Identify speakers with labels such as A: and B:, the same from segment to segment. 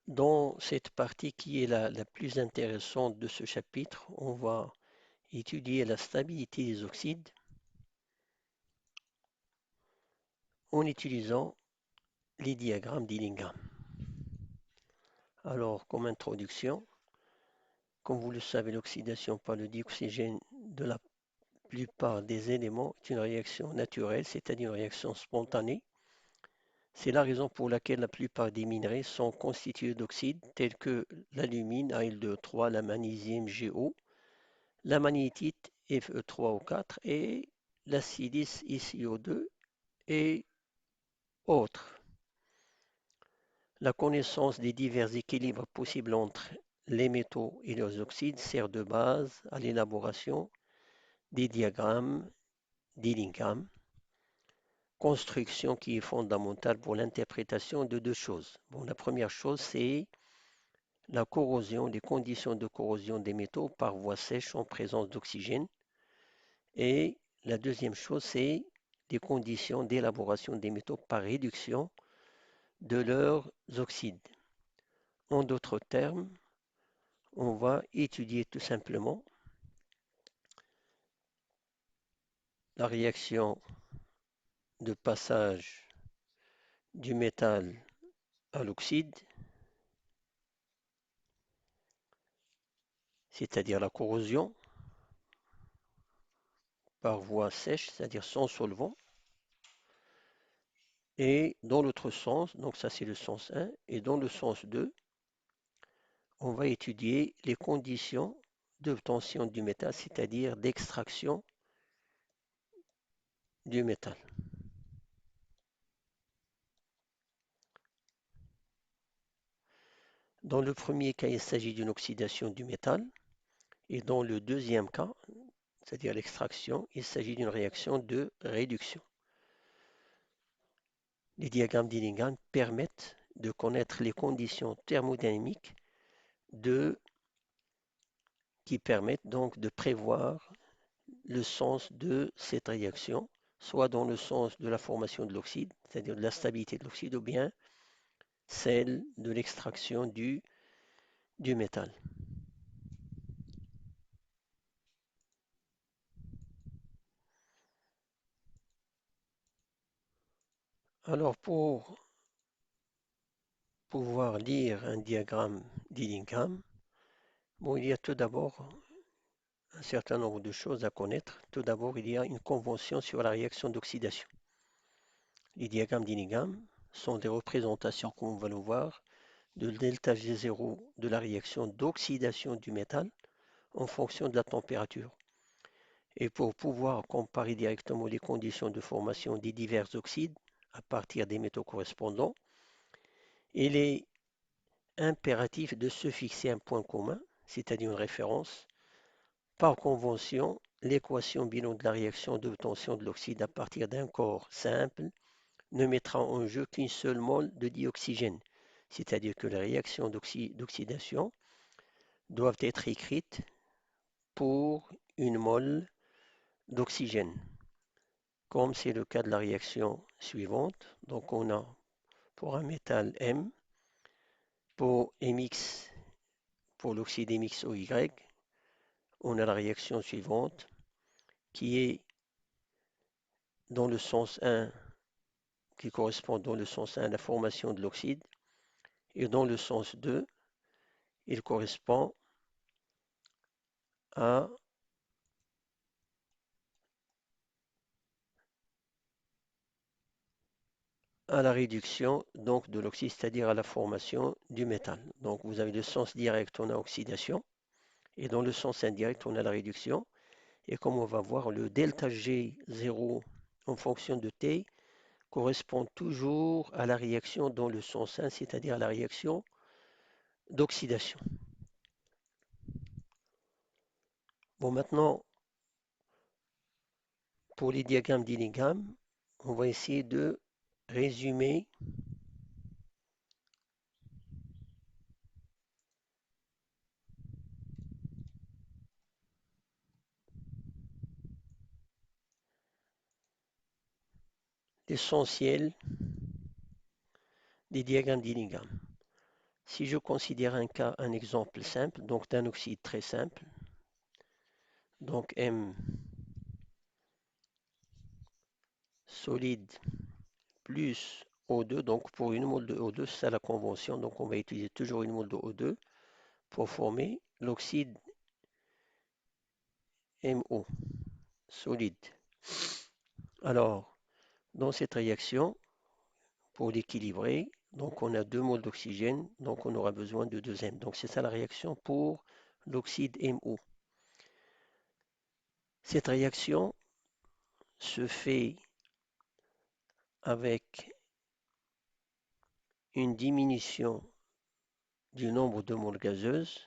A: Dans cette partie qui est la plus intéressante de ce chapitre, on va étudier la stabilité des oxydes en utilisant les diagrammes d'Illingham. Alors, comme introduction, comme vous le savez, l'oxydation par le dioxygène de la plupart des éléments est une réaction naturelle, c'est-à-dire une réaction spontanée. C'est la raison pour laquelle la plupart des minerais sont constitués d'oxydes tels que l'alumine Al2O3, la magnésium GO, la magnétite Fe3O4 et la silice ICO2 et autres. La connaissance des divers équilibres possibles entre les métaux et leurs oxydes sert de base à l'élaboration des diagrammes d'Illingham, construction qui est fondamentale pour l'interprétation de deux choses. Bon, la première chose, c'est la corrosion, les conditions de corrosion des métaux par voie sèche en présence d'oxygène. Et la deuxième chose, c'est les conditions d'élaboration des métaux par réduction de leurs oxydes. En d'autres termes, on va étudier tout simplement la réaction de passage du métal à l'oxyde, c'est-à-dire la corrosion par voie sèche, c'est-à-dire sans solvant, et dans l'autre sens, donc ça c'est le sens 1, et dans le sens 2, on va étudier les conditions d'obtention du métal, c'est-à-dire d'extraction du métal. Dans le premier cas, il s'agit d'une oxydation du métal, et dans le deuxième cas, c'est-à-dire l'extraction, il s'agit d'une réaction de réduction. Les diagrammes d'Illingham permettent de connaître les conditions thermodynamiques qui permettent donc de prévoir le sens de cette réaction, soit dans le sens de la formation de l'oxyde, c'est-à-dire de la stabilité de l'oxyde, ou bien celle de l'extraction du métal. Alors pour pouvoir lire un diagramme d'Illingham, bon, il y a tout d'abord un certain nombre de choses à connaître. Tout d'abord, il y a une convention sur la réaction d'oxydation. Les diagrammes d'Illingham sont des représentations, comme on va le voir, de delta G0 de la réaction d'oxydation du métal en fonction de la température. Et pour pouvoir comparer directement les conditions de formation des divers oxydes à partir des métaux correspondants, il est impératif de se fixer un point commun, c'est-à-dire une référence. Par convention, l'équation bilan de la réaction d'obtention de l'oxyde à partir d'un corps simple ne mettra en jeu qu'une seule mole de dioxygène, c'est-à-dire que les réactions d'oxydation doivent être écrites pour une mole d'oxygène, comme c'est le cas de la réaction suivante. Donc on a pour un métal M, pour MX, pour l'oxyde MXOY, on a la réaction suivante qui est dans le sens 1, qui correspond dans le sens 1 à la formation de l'oxyde, et dans le sens 2, il correspond à la réduction donc de l'oxyde, c'est-à-dire à la formation du métal. Donc vous avez le sens direct, on a oxydation, et dans le sens indirect, on a la réduction. Et comme on va voir, le delta G0 en fonction de T correspond toujours à la réaction dans le sens 1, c'est-à-dire à la réaction d'oxydation. Bon, maintenant, pour les diagrammes d'Illingham, on va essayer de résumer l'essentiel des diagrammes d'Illingham. Si je considère un exemple simple, donc d'un oxyde très simple, donc M solide plus O2, donc pour une mole de O2, c'est la convention, donc on va utiliser toujours une mole de O2 pour former l'oxyde MO solide. Alors, dans cette réaction, pour l'équilibrer, donc on a 2 moles d'oxygène, donc on aura besoin de 2 M. Donc c'est ça la réaction pour l'oxyde MO. Cette réaction se fait avec une diminution du nombre de moles gazeuses,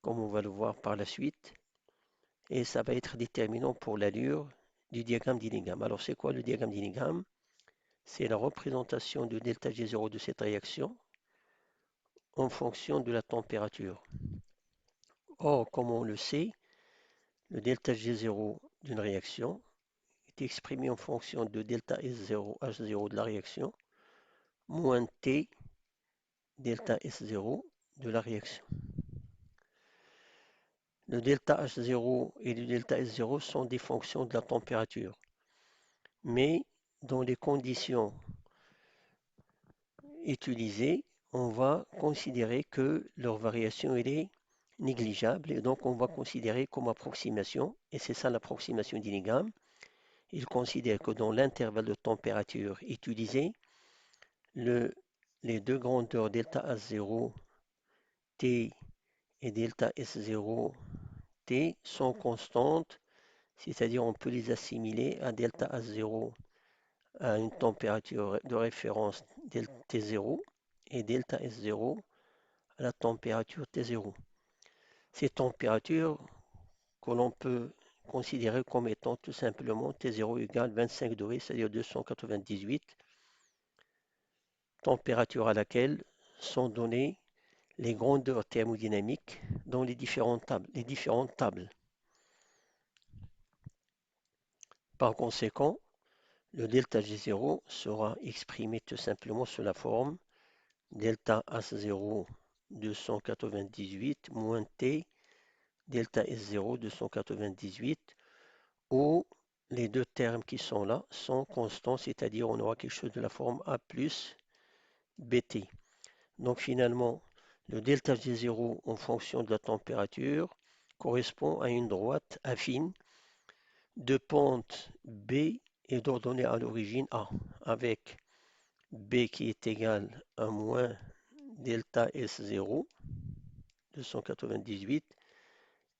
A: comme on va le voir par la suite, et ça va être déterminant pour l'allure du diagramme d'Illingham. Alors c'est quoi le diagramme d'Illingham? C'est la représentation de delta G0 de cette réaction en fonction de la température. Or, comme on le sait, le delta G0 d'une réaction est exprimé en fonction de delta S0 H0 de la réaction moins T delta S0 de la réaction. Le delta H0 et le delta S0 sont des fonctions de la température. Mais dans les conditions utilisées, on va considérer que leur variation est négligeable et donc on va considérer comme approximation, et c'est ça l'approximation d'Illingham. Il considère que dans l'intervalle de température utilisé, les deux grandeurs delta H0 T et delta S0 T sont constantes, c'est-à-dire on peut les assimiler à delta H0 à une température de référence T0 et delta S0 à la température T0. Ces températures que l'on peut considérer comme étant tout simplement T0 égale 25 degrés, c'est-à-dire 298, température à laquelle sont données les grandeurs thermodynamiques dans les différentes tables. Par conséquent, le delta G0 sera exprimé tout simplement sous la forme delta H0 298 moins T delta S0 298 où les deux termes qui sont là sont constants, c'est-à-dire on aura quelque chose de la forme A plus BT. Donc finalement, le delta G0 en fonction de la température correspond à une droite affine de pente B et d'ordonnée à l'origine A, avec B qui est égal à moins delta S0, 298,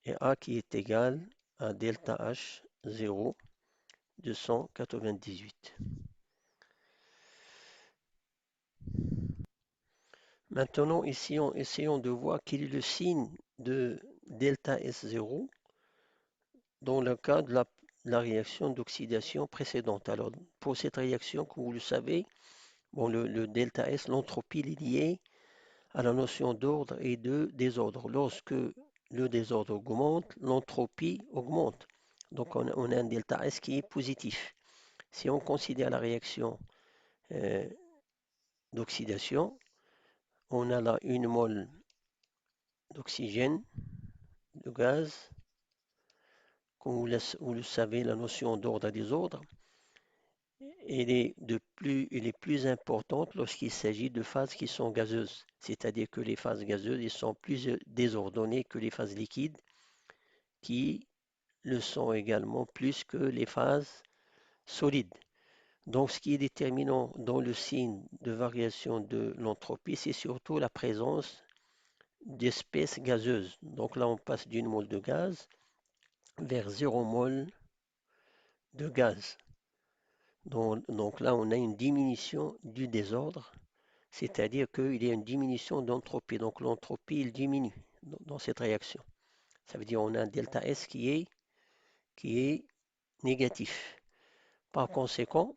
A: et A qui est égal à delta H0, 298. Maintenant, ici, essayons de voir quel est le signe de delta S0 dans le cas de la réaction d'oxydation précédente. Alors, pour cette réaction, comme vous le savez, bon, le delta S, l'entropie est liée à la notion d'ordre et de désordre. Lorsque le désordre augmente, l'entropie augmente. Donc, on a un delta S qui est positif. Si on considère la réaction d'oxydation, on a là une mole d'oxygène, de gaz. Comme vous le savez, la notion d'ordre et désordre, elle est plus importante lorsqu'il s'agit de phases qui sont gazeuses. C'est-à-dire que les phases gazeuses elles sont plus désordonnées que les phases liquides, qui le sont également plus que les phases solides. Donc, ce qui est déterminant dans le signe de variation de l'entropie, c'est surtout la présence d'espèces gazeuses. Donc là, on passe d'une mole de gaz vers 0 mole de gaz. Donc là, on a une diminution du désordre, c'est-à-dire qu'il y a une diminution d'entropie. Donc l'entropie, il diminue dans cette réaction. Ça veut dire qu'on a un delta S qui est négatif. Par conséquent,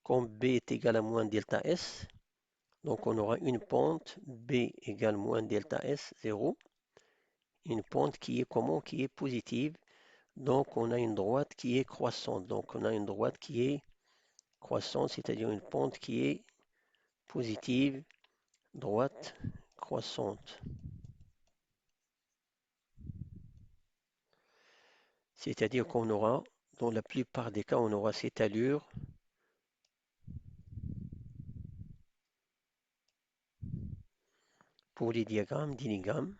A: comme B est égal à moins delta S, donc on aura une pente B égale moins delta S, 0, une pente qui est comment? Qui est positive. Donc on a une droite qui est croissante. Donc on a une droite qui est croissante, c'est-à-dire une pente qui est positive droite croissante. C'est-à-dire qu'on aura, dans la plupart des cas, on aura cette allure pour les diagrammes d'Inningham.